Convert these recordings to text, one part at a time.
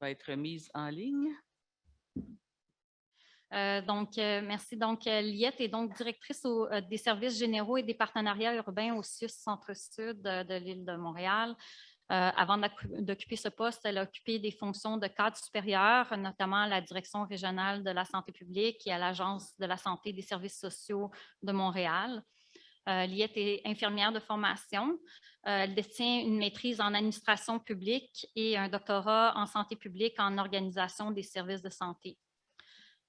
va être mise en ligne. Merci. Liette est donc directrice des services généraux et des partenariats urbains au CIUS Centre-Sud de l'île de Montréal. Avant d'occuper ce poste, elle a occupé des fonctions de cadre supérieur, notamment à la Direction régionale de la santé publique et à l'Agence de la santé et des services sociaux de Montréal. Liette est infirmière de formation. Elle détient une maîtrise en administration publique et un doctorat en santé publique en organisation des services de santé.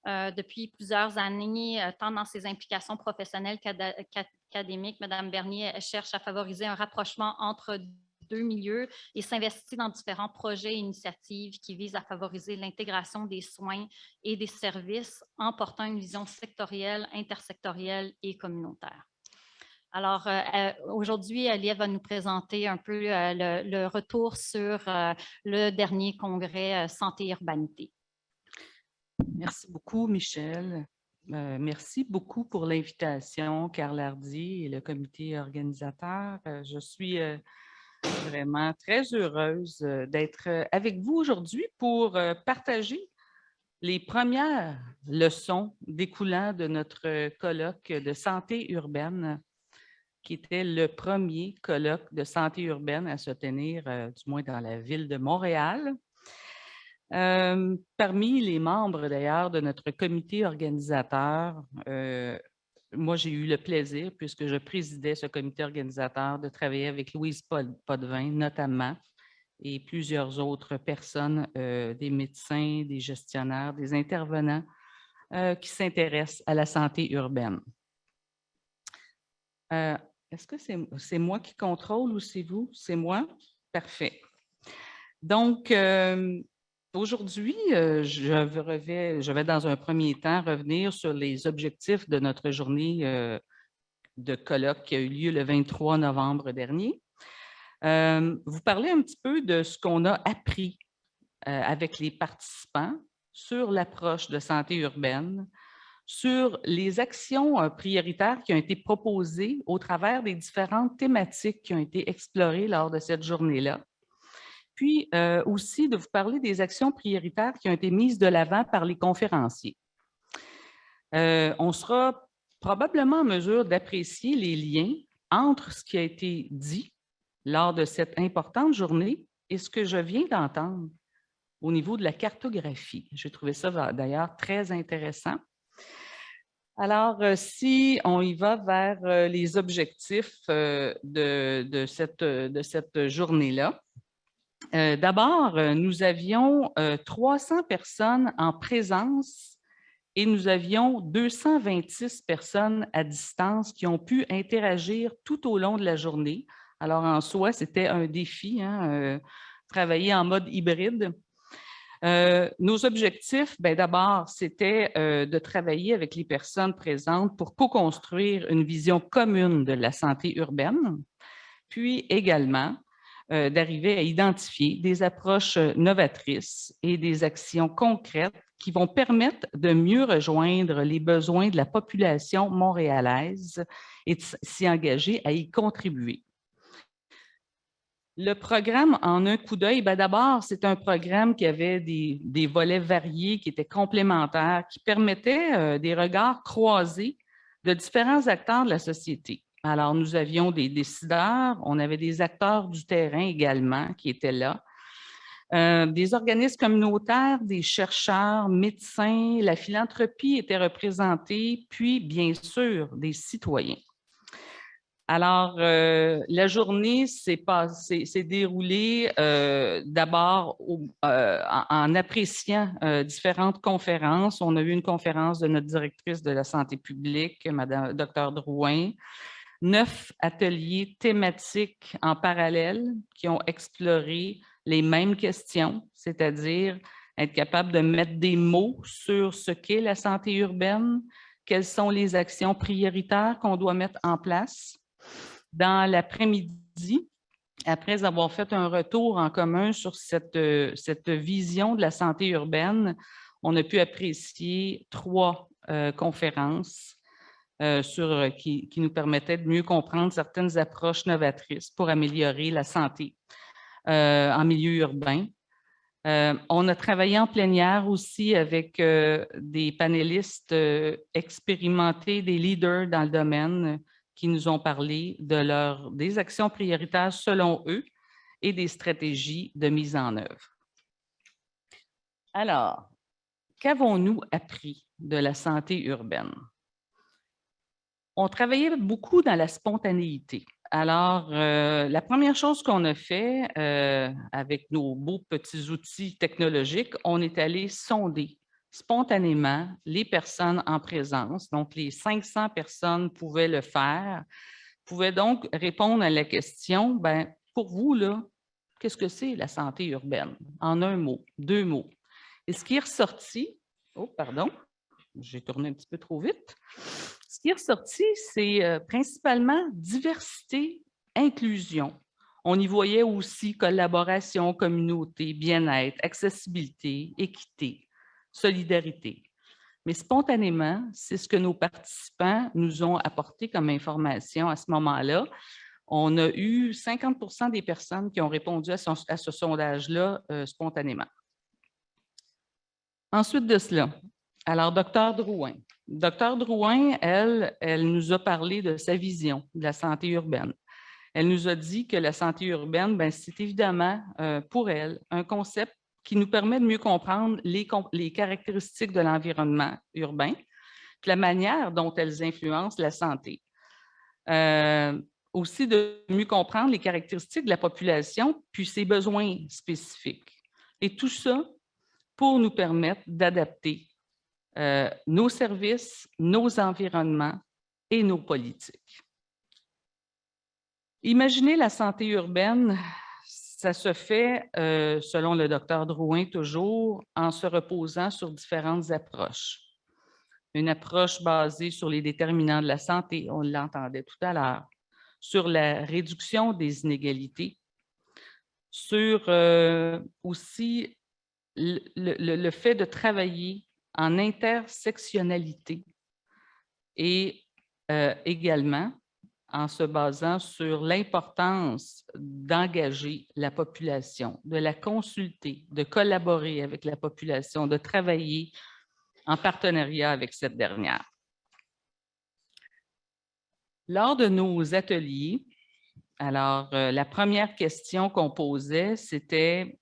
Depuis plusieurs années, tant dans ses implications professionnelles qu'académiques, Mme Bernier cherche à favoriser un rapprochement entre deux milieux et s'investit dans différents projets et initiatives qui visent à favoriser l'intégration des soins et des services en portant une vision sectorielle, intersectorielle et communautaire. Alors, aujourd'hui, Liette va nous présenter un peu le retour sur le dernier congrès Santé et Urbanité. Merci beaucoup, Michel. Merci beaucoup pour l'invitation, Carl Hardy et le comité organisateur. Je suis vraiment très heureuse d'être avec vous aujourd'hui pour partager les premières leçons découlant de notre colloque de santé urbaine, qui était le premier colloque de santé urbaine à se tenir, du moins dans la ville de Montréal. Parmi les membres d'ailleurs de notre comité organisateur, moi j'ai eu le plaisir, puisque je présidais ce comité organisateur, de travailler avec Louise Potvin notamment, et plusieurs autres personnes, des médecins, des gestionnaires, des intervenants qui s'intéressent à la santé urbaine. Est-ce que c'est moi qui contrôle ou c'est vous? C'est moi? Parfait. Donc, aujourd'hui, je vais dans un premier temps revenir sur les objectifs de notre journée de colloque qui a eu lieu le 23 novembre dernier. Vous parler un petit peu de ce qu'on a appris avec les participants sur l'approche de santé urbaine, sur les actions prioritaires qui ont été proposées au travers des différentes thématiques qui ont été explorées lors de cette journée-là. Puis aussi de vous parler des actions prioritaires qui ont été mises de l'avant par les conférenciers. On sera probablement en mesure d'apprécier les liens entre ce qui a été dit lors de cette importante journée et ce que je viens d'entendre au niveau de la cartographie. J'ai trouvé ça d'ailleurs très intéressant. Alors, si on y va vers les objectifs de cette journée-là, d'abord, nous avions 300 personnes en présence et nous avions 226 personnes à distance qui ont pu interagir tout au long de la journée. Alors, en soi, c'était un défi, travailler en mode hybride. Nos objectifs, d'abord, c'était de travailler avec les personnes présentes pour co-construire une vision commune de la santé urbaine, puis également d'arriver à identifier des approches novatrices et des actions concrètes qui vont permettre de mieux rejoindre les besoins de la population montréalaise et de s'y engager à y contribuer. Le programme en un coup d'œil, d'abord, c'est un programme qui avait des volets variés, qui étaient complémentaires, qui permettaient des regards croisés de différents acteurs de la société. Alors, nous avions des décideurs, on avait des acteurs du terrain également qui étaient là, des organismes communautaires, des chercheurs, médecins, la philanthropie était représentée, puis bien sûr des citoyens. Alors, la journée s'est déroulée d'abord en appréciant différentes conférences. On a eu une conférence de notre directrice de la santé publique, Mme Dr Drouin, 9 ateliers thématiques en parallèle qui ont exploré les mêmes questions, c'est-à-dire être capable de mettre des mots sur ce qu'est la santé urbaine, quelles sont les actions prioritaires qu'on doit mettre en place. Dans l'après-midi, après avoir fait un retour en commun sur cette vision de la santé urbaine, on a pu apprécier 3 conférences qui nous permettaient de mieux comprendre certaines approches novatrices pour améliorer la santé en milieu urbain. On a travaillé en plénière aussi avec des panélistes expérimentés, des leaders dans le domaine qui nous ont parlé des actions prioritaires selon eux et des stratégies de mise en œuvre. Alors, qu'avons-nous appris de la santé urbaine? On travaillait beaucoup dans la spontanéité. Alors, la première chose qu'on a fait avec nos beaux petits outils technologiques, on est allé sonder spontanément les personnes en présence. Donc, les 500 personnes pouvaient le faire, pouvaient donc répondre à la question, bien, pour vous, là, qu'est-ce que c'est la santé urbaine? En un mot, 2 mots. Et ce qui est ressorti, oh, pardon, j'ai tourné un petit peu trop vite. Ce qui est ressorti, c'est principalement diversité, inclusion. On y voyait aussi collaboration, communauté, bien-être, accessibilité, équité, solidarité. Mais spontanément, c'est ce que nos participants nous ont apporté comme information à ce moment-là. On a eu 50% des personnes qui ont répondu à ce sondage-là spontanément. Ensuite de cela, alors, Dr. Drouin. Dr. Drouin, elle nous a parlé de sa vision de la santé urbaine. Elle nous a dit que la santé urbaine, c'est évidemment pour elle un concept qui nous permet de mieux comprendre les caractéristiques de l'environnement urbain, puis la manière dont elles influencent la santé. Aussi de mieux comprendre les caractéristiques de la population, puis ses besoins spécifiques. Et tout ça pour nous permettre d'adapter nos services, nos environnements et nos politiques. Imaginez la santé urbaine, ça se fait, selon le docteur Drouin, toujours en se reposant sur différentes approches. Une approche basée sur les déterminants de la santé, on l'entendait tout à l'heure, sur la réduction des inégalités, sur aussi le fait de travailler en intersectionnalité et également en se basant sur l'importance d'engager la population, de la consulter, de collaborer avec la population, de travailler en partenariat avec cette dernière. Lors de nos ateliers, alors la première question qu'on posait, c'était: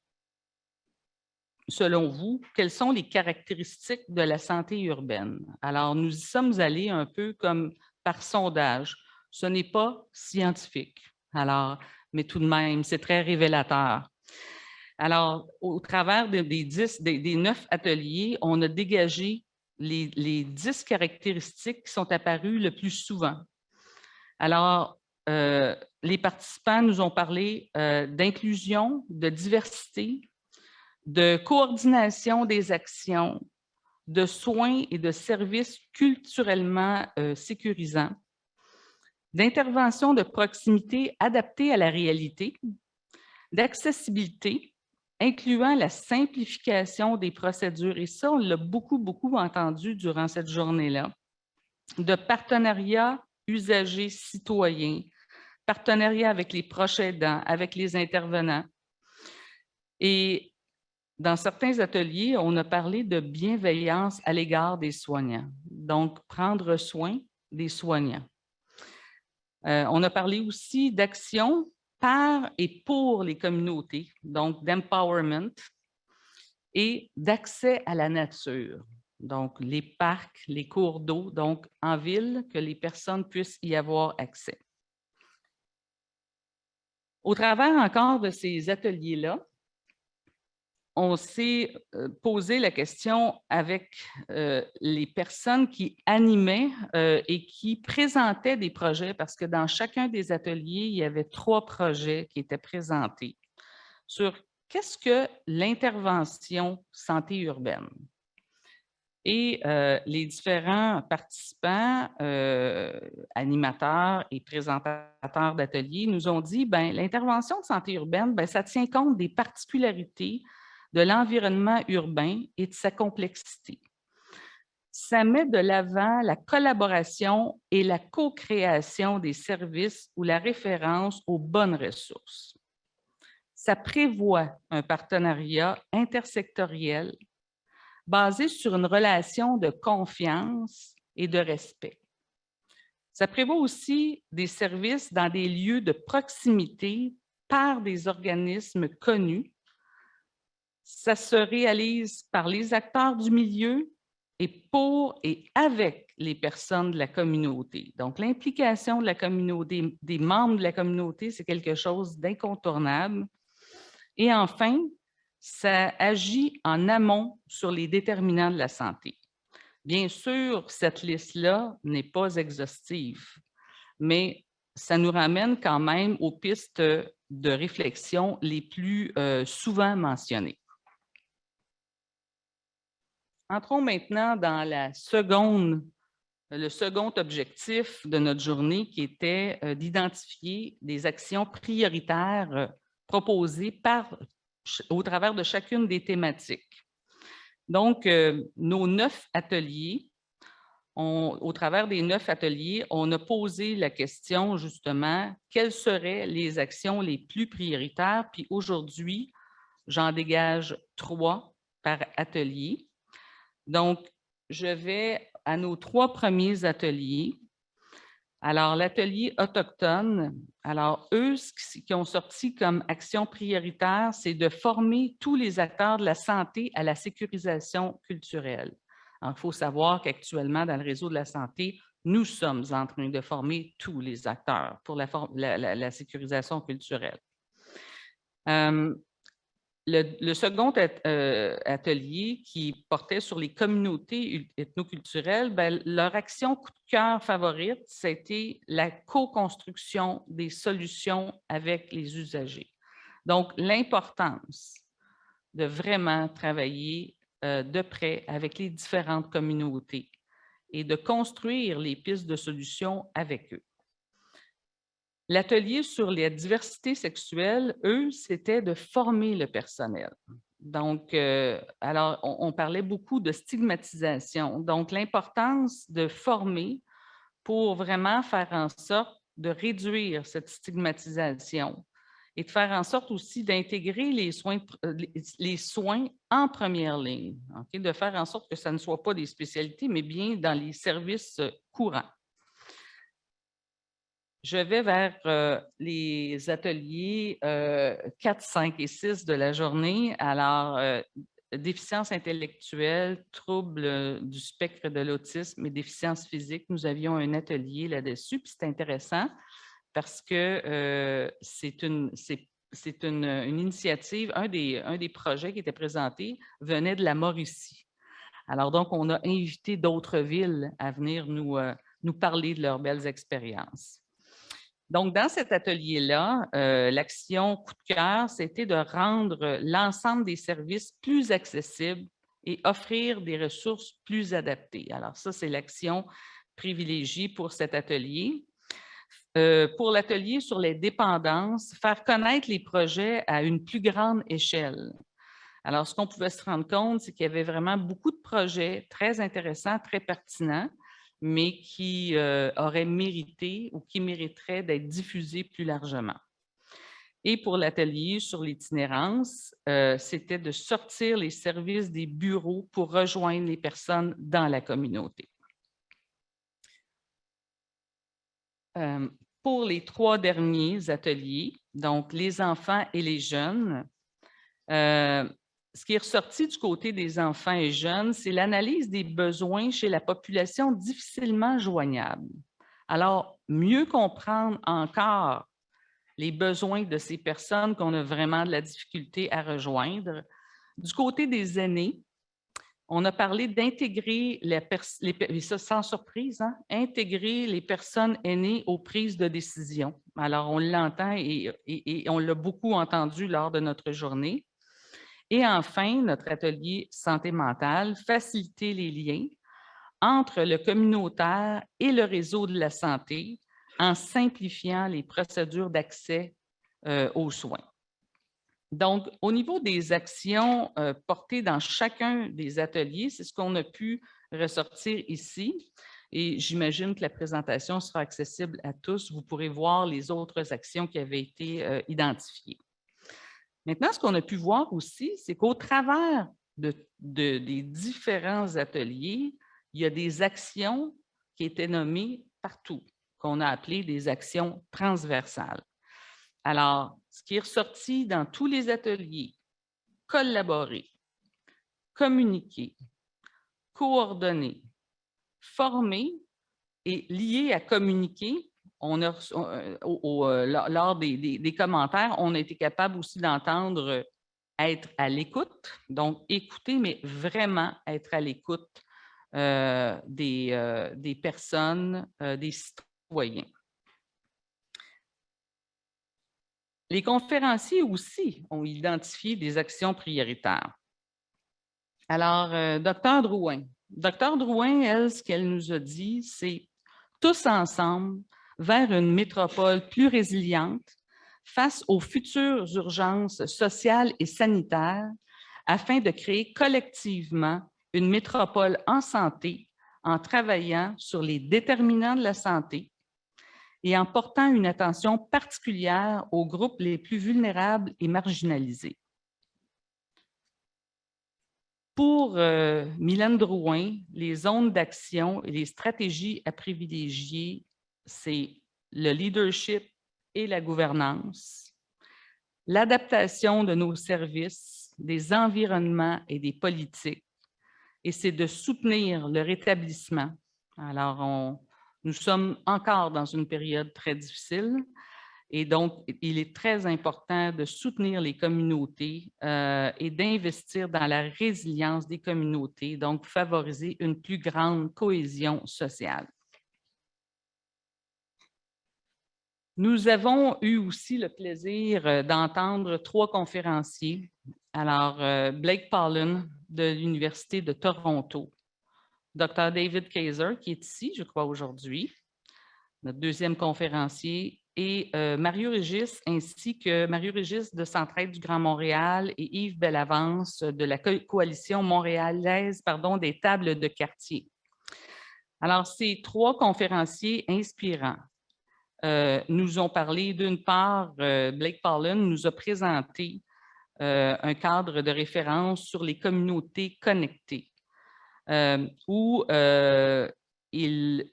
selon vous, quelles sont les caractéristiques de la santé urbaine? Alors, nous y sommes allés un peu comme par sondage. Ce n'est pas scientifique, alors, mais tout de même, c'est très révélateur. Alors, au travers des 9 ateliers, on a dégagé les 10 caractéristiques qui sont apparues le plus souvent. Alors, les participants nous ont parlé d'inclusion, de diversité, de coordination des actions, de soins et de services culturellement sécurisants, d'intervention de proximité adaptée à la réalité, d'accessibilité, incluant la simplification des procédures, et ça, on l'a beaucoup entendu durant cette journée-là, de partenariat usagers-citoyens, partenariat avec les proches aidants, avec les intervenants. Et dans certains ateliers, on a parlé de bienveillance à l'égard des soignants, donc prendre soin des soignants. On a parlé aussi d'action par et pour les communautés, donc d'empowerment, et d'accès à la nature, donc les parcs, les cours d'eau, donc en ville, que les personnes puissent y avoir accès. Au travers encore de ces ateliers-là, on s'est posé la question avec les personnes qui animaient et qui présentaient des projets, parce que dans chacun des ateliers, il y avait 3 projets qui étaient présentés sur qu'est-ce que l'intervention santé urbaine. Et les différents participants, animateurs et présentateurs d'ateliers nous ont dit, l'intervention de santé urbaine, ça tient compte des particularités de l'environnement urbain et de sa complexité. Ça met de l'avant la collaboration et la co-création des services ou la référence aux bonnes ressources. ça prévoit un partenariat intersectoriel basé sur une relation de confiance et de respect. Ça prévoit aussi des services dans des lieux de proximité par des organismes connus. Ça se réalise par les acteurs du milieu et pour et avec les personnes de la communauté. Donc, l'implication de la communauté, des membres de la communauté, c'est quelque chose d'incontournable. Et enfin, ça agit en amont sur les déterminants de la santé. Bien sûr, cette liste-là n'est pas exhaustive, mais ça nous ramène quand même aux pistes de réflexion les plus souvent mentionnées. Entrons maintenant dans le second objectif de notre journée qui était d'identifier des actions prioritaires proposées au travers de chacune des thématiques. Donc, nos 9 ateliers, au travers des 9 ateliers, on a posé la question justement, quelles seraient les actions les plus prioritaires? Puis aujourd'hui, j'en dégage 3 par atelier. Donc, je vais à nos 3 premiers ateliers. Alors, l'atelier autochtone, alors eux, ce qui ont sorti comme action prioritaire, c'est de former tous les acteurs de la santé à la sécurisation culturelle. Alors, il faut savoir qu'actuellement, dans le réseau de la santé, nous sommes en train de former tous les acteurs pour la sécurisation culturelle. Le second atelier qui portait sur les communautés ethnoculturelles, bien, leur action coup de cœur favorite, c'était la co-construction des solutions avec les usagers. Donc, l'importance de vraiment travailler de près avec les différentes communautés et de construire les pistes de solutions avec eux. L'atelier sur la diversité sexuelle, eux, c'était de former le personnel. Donc, alors, on parlait beaucoup de stigmatisation. Donc, l'importance de former pour vraiment faire en sorte de réduire cette stigmatisation et de faire en sorte aussi d'intégrer les soins en première ligne, okay? De faire en sorte que ça ne soit pas des spécialités, mais bien dans les services courants. Je vais vers les ateliers 4, 5 et 6 de la journée. Alors, déficience intellectuelle, troubles du spectre de l'autisme et déficience physique. Nous avions un atelier là-dessus, puis c'est intéressant parce que c'est une initiative, un des projets qui était présenté venait de la Mauricie. Alors donc, on a invité d'autres villes à venir nous parler de leurs belles expériences. Donc, dans cet atelier-là, l'action coup de cœur, c'était de rendre l'ensemble des services plus accessibles et offrir des ressources plus adaptées. Alors, ça, c'est l'action privilégiée pour cet atelier. Pour l'atelier sur les dépendances, faire connaître les projets à une plus grande échelle. Alors, ce qu'on pouvait se rendre compte, c'est qu'il y avait vraiment beaucoup de projets très intéressants, très pertinents, mais qui auraient mérité ou qui mériteraient d'être diffusés plus largement. Et pour l'atelier sur l'itinérance, c'était de sortir les services des bureaux pour rejoindre les personnes dans la communauté. Pour les 3 derniers ateliers, donc les enfants et les jeunes, ce qui est ressorti du côté des enfants et jeunes, c'est l'analyse des besoins chez la population difficilement joignable. Alors, mieux comprendre encore les besoins de ces personnes qu'on a vraiment de la difficulté à rejoindre. Du côté des aînés, on a parlé d'intégrer ça sans surprise, hein, intégrer les personnes aînées aux prises de décision. Alors, on l'entend et on l'a beaucoup entendu lors de notre journée. Et enfin, notre atelier santé mentale, faciliter les liens entre le communautaire et le réseau de la santé en simplifiant les procédures d'accès aux soins. Donc, au niveau des actions portées dans chacun des ateliers, c'est ce qu'on a pu ressortir ici. Et j'imagine que la présentation sera accessible à tous. Vous pourrez voir les autres actions qui avaient été identifiées. Maintenant, ce qu'on a pu voir aussi, c'est qu'au travers des différents ateliers, il y a des actions qui étaient nommées partout, qu'on a appelées des actions transversales. Alors, ce qui est ressorti dans tous les ateliers, collaborer, communiquer, coordonner, former et lié à communiquer, lors des commentaires, on a été capable aussi d'entendre être à l'écoute, donc écouter, mais vraiment être à l'écoute des personnes, des citoyens. Les conférenciers aussi ont identifié des actions prioritaires. Alors, Dr. Drouin. Dr. Drouin, elle, ce qu'elle nous a dit, c'est tous ensemble vers une métropole plus résiliente face aux futures urgences sociales et sanitaires afin de créer collectivement une métropole en santé en travaillant sur les déterminants de la santé et en portant une attention particulière aux groupes les plus vulnérables et marginalisés. Pour Mylène Drouin, les zones d'action et les stratégies à privilégier, c'est le leadership et la gouvernance, l'adaptation de nos services, des environnements et des politiques, et c'est de soutenir le rétablissement. Alors, nous sommes encore dans une période très difficile, et donc, il est très important de soutenir les communautés et d'investir dans la résilience des communautés, donc favoriser une plus grande cohésion sociale. Nous avons eu aussi le plaisir d'entendre 3 conférenciers. Alors, Blake Pollen de l'Université de Toronto, Dr. David Kaiser, qui est ici, je crois, aujourd'hui, notre deuxième conférencier, et Mario Régis, ainsi que Mario Régis de Centraide du Grand Montréal et Yves Bellavance de la Coalition montréalaise des tables de quartier. Alors, ces 3 conférenciers inspirants nous ont parlé, d'une part, Blake Pollen nous a présenté un cadre de référence sur les communautés connectées, où il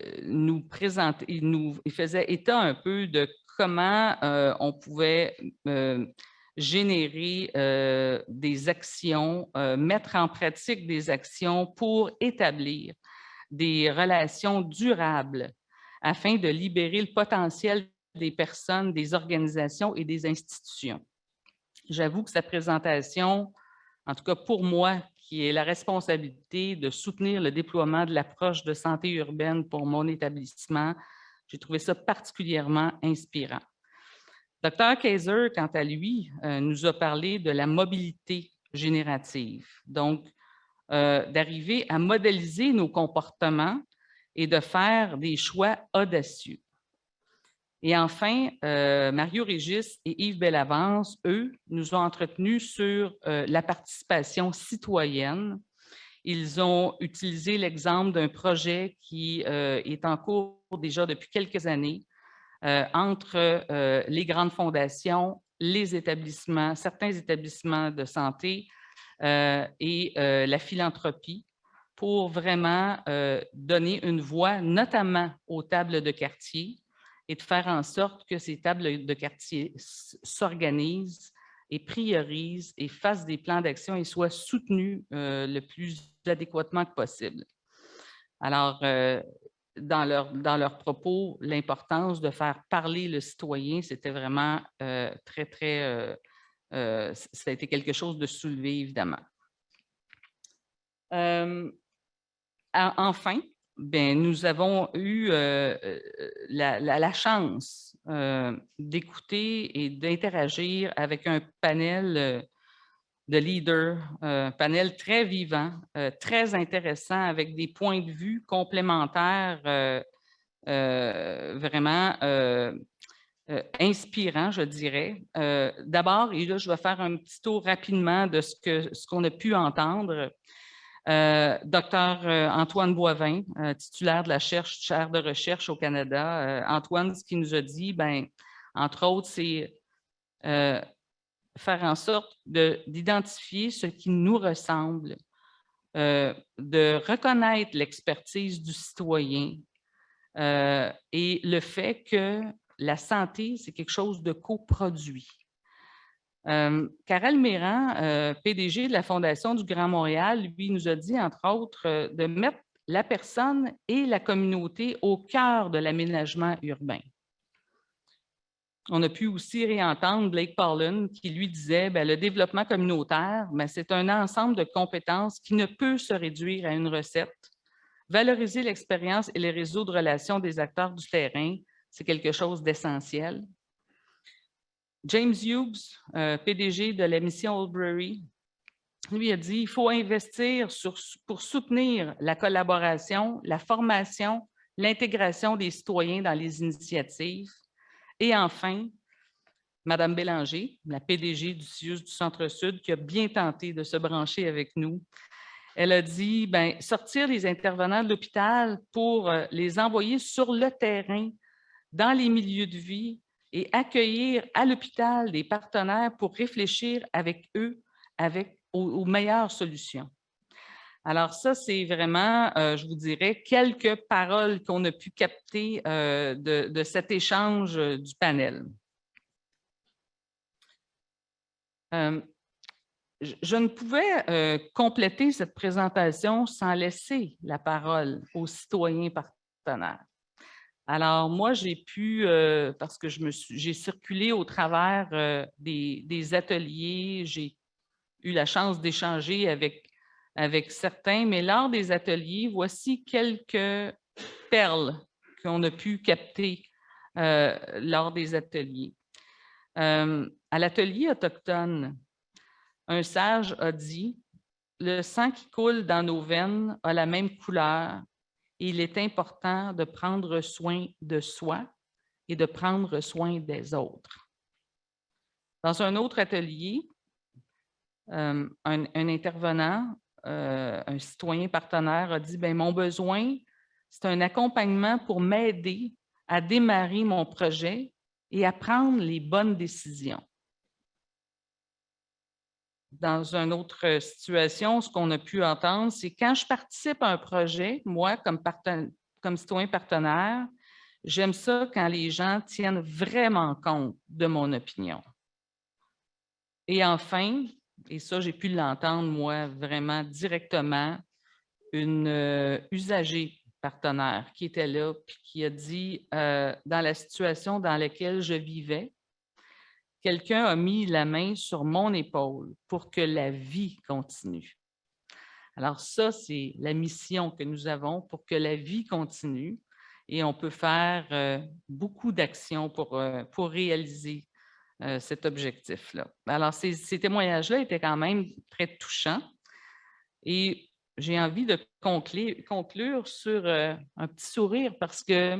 faisait état un peu de comment on pouvait générer des actions, mettre en pratique des actions pour établir des relations durables afin de libérer le potentiel des personnes, des organisations et des institutions. J'avoue que cette présentation, en tout cas pour moi, qui est la responsabilité de soutenir le déploiement de l'approche de santé urbaine pour mon établissement, j'ai trouvé ça particulièrement inspirant. Dr. Kaiser, quant à lui, nous a parlé de la mobilité générative, donc d'arriver à modéliser nos comportements et de faire des choix audacieux. Et enfin, Mario Régis et Yves Bellavance, eux, nous ont entretenus sur la participation citoyenne. Ils ont utilisé l'exemple d'un projet qui est en cours déjà depuis quelques années entre les grandes fondations, les établissements, certains établissements de santé et la philanthropie pour vraiment donner une voix, notamment aux tables de quartier, et de faire en sorte que ces tables de quartier s'organisent et priorisent et fassent des plans d'action et soient soutenus le plus adéquatement que possible. Alors, dans leur propos, l'importance de faire parler le citoyen, c'était vraiment ça a été quelque chose de soulevé, évidemment. Enfin, nous avons eu la chance d'écouter et d'interagir avec un panel de leaders, un panel très vivant, très intéressant, avec des points de vue complémentaires vraiment inspirants, je dirais. D'abord, et là, je vais faire un petit tour rapidement de ce qu'on a pu entendre. Dr. Antoine Boivin, titulaire de la chaire de recherche au Canada. Antoine, ce qu'il nous a dit, entre autres, c'est faire en sorte d'identifier ce qui nous ressemble, de reconnaître l'expertise du citoyen et le fait que la santé, c'est quelque chose de coproduit. Karel Méran, PDG de la Fondation du Grand Montréal, lui nous a dit, entre autres, de mettre la personne et la communauté au cœur de l'aménagement urbain. On a pu aussi réentendre Blake Pollen qui lui disait le développement communautaire, c'est un ensemble de compétences qui ne peut se réduire à une recette. Valoriser l'expérience et les réseaux de relations des acteurs du terrain, c'est quelque chose d'essentiel. James Hughes, PDG de la mission Oldbury, lui a dit qu'il faut investir pour soutenir la collaboration, la formation, l'intégration des citoyens dans les initiatives. Et enfin, Mme Bélanger, la PDG du CIUS du Centre-Sud, qui a bien tenté de se brancher avec nous, elle a dit sortir les intervenants de l'hôpital pour les envoyer sur le terrain, dans les milieux de vie, et accueillir à l'hôpital des partenaires pour réfléchir avec eux aux meilleures solutions. Alors ça, c'est vraiment, je vous dirais, quelques paroles qu'on a pu capter de cet échange du panel. Je ne pouvais compléter cette présentation sans laisser la parole aux citoyens partenaires. Alors, moi, j'ai pu, parce que j'ai circulé au travers des ateliers, j'ai eu la chance d'échanger avec certains, mais lors des ateliers, voici quelques perles qu'on a pu capter lors des ateliers. À l'atelier autochtone, un sage a dit « Le sang qui coule dans nos veines a la même couleur. Il est important de prendre soin de soi et de prendre soin des autres. » Dans un autre atelier, un intervenant, un citoyen partenaire a dit « Mon besoin, c'est un accompagnement pour m'aider à démarrer mon projet et à prendre les bonnes décisions. » Dans une autre situation, ce qu'on a pu entendre, c'est quand je participe à un projet, moi, comme citoyen partenaire, j'aime ça quand les gens tiennent vraiment compte de mon opinion. Et enfin, et ça, j'ai pu l'entendre, moi, vraiment directement, une usagée partenaire qui était là, puis qui a dit, dans la situation dans laquelle je vivais, quelqu'un a mis la main sur mon épaule pour que la vie continue. Alors ça, c'est la mission que nous avons pour que la vie continue et on peut faire beaucoup d'actions pour réaliser cet objectif-là. Alors, ces témoignages-là étaient quand même très touchants et j'ai envie de conclure sur un petit sourire parce que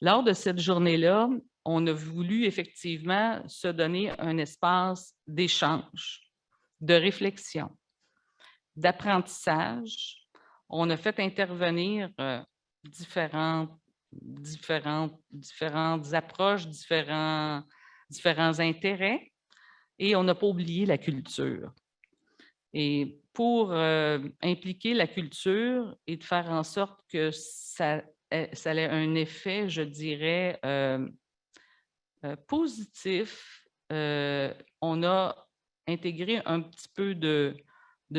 lors de cette journée-là, on a voulu effectivement se donner un espace d'échange, de réflexion, d'apprentissage. On a fait intervenir différentes approches, différents intérêts et on n'a pas oublié la culture. Et pour impliquer la culture et de faire en sorte que ça ait un effet, je dirais, positif, on a intégré un petit peu de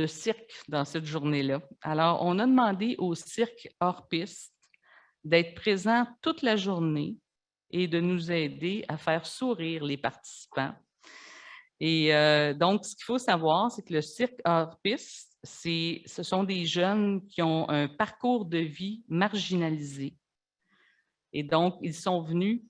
cirque dans cette journée-là. Alors, on a demandé au cirque hors piste d'être présent toute la journée et de nous aider à faire sourire les participants. Et donc, ce qu'il faut savoir, c'est que le cirque hors piste, ce sont des jeunes qui ont un parcours de vie marginalisé. Et donc, ils sont venus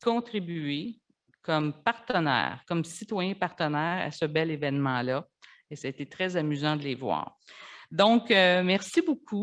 contribuer comme partenaires, comme citoyens partenaires à ce bel événement-là. Et ça a été très amusant de les voir. Donc, merci beaucoup.